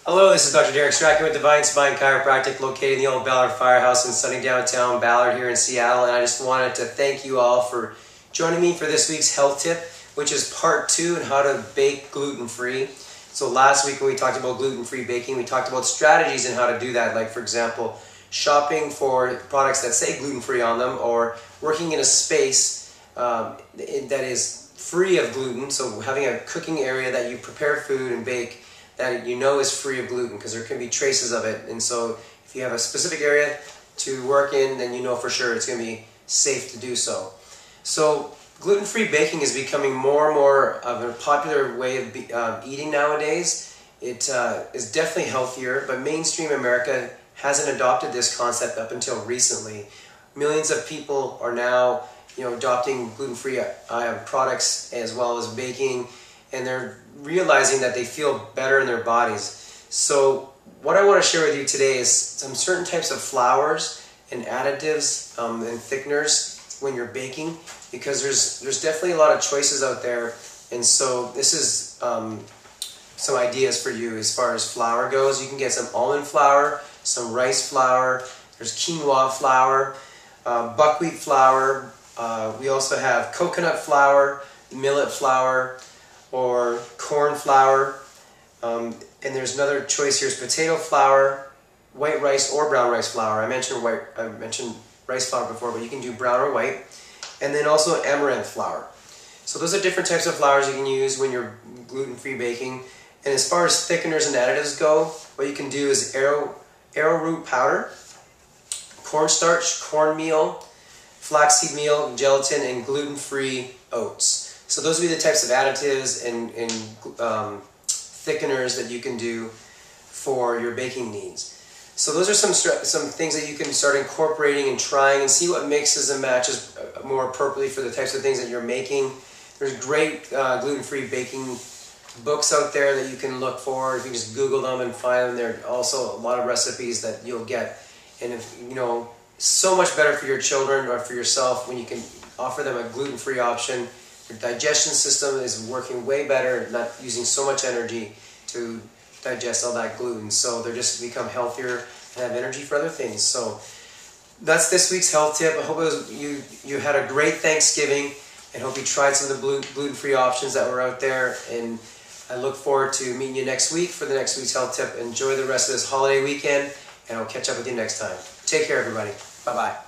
Hello, this is Dr. Derek Strachan with Divine Spine Chiropractic, located in the old Ballard Firehouse in sunny downtown Ballard here in Seattle. And I just wanted to thank you all for joining me for this week's health tip, which is part 2 on how to bake gluten-free. So last week when we talked about gluten-free baking, we talked about strategies and how to do that. Like, for example, shopping for products that say gluten-free on them, or working in a space that is free of gluten. So having a cooking area that you prepare food and bake that you know is free of gluten, because there can be traces of it. And so if you have a specific area to work in, then you know for sure it's going to be safe to do so. So gluten-free baking is becoming more and more of a popular way of eating nowadays. It is definitely healthier, but mainstream America hasn't adopted this concept up until recently. Millions of people are now adopting gluten-free products as well as baking, and they're realizing that they feel better in their bodies. So what I want to share with you today is some certain types of flours and additives and thickeners when you're baking, because there's definitely a lot of choices out there. And so this is some ideas for you as far as flour goes. You can get some almond flour, some rice flour, there's quinoa flour, buckwheat flour, we also have coconut flour, millet flour, or corn flour, and there's another choice here is potato flour, white rice or brown rice flour. I mentioned rice flour before, but you can do brown or white, and then also amaranth flour. So those are different types of flours you can use when you're gluten-free baking. And as far as thickeners and additives go, what you can do is arrowroot powder, cornstarch, cornmeal, flaxseed meal, gelatin, and gluten-free oats. So those would be the types of additives and thickeners that you can do for your baking needs. So those are some things that you can start incorporating and trying and see what mixes and matches more appropriately for the types of things that you're making. There's great gluten-free baking books out there that you can look for. If you just Google them and find them, there are also a lot of recipes that you'll get. And if so much better for your children or for yourself when you can offer them a gluten-free option. Your digestion system is working way better, not using so much energy to digest all that gluten. So they're just become healthier and have energy for other things. So that's this week's health tip. I hope you had a great Thanksgiving, and hope you tried some of the gluten-free options that were out there. And I look forward to meeting you next week for the next week's health tip. Enjoy the rest of this holiday weekend, and I'll catch up with you next time. Take care, everybody. Bye-bye.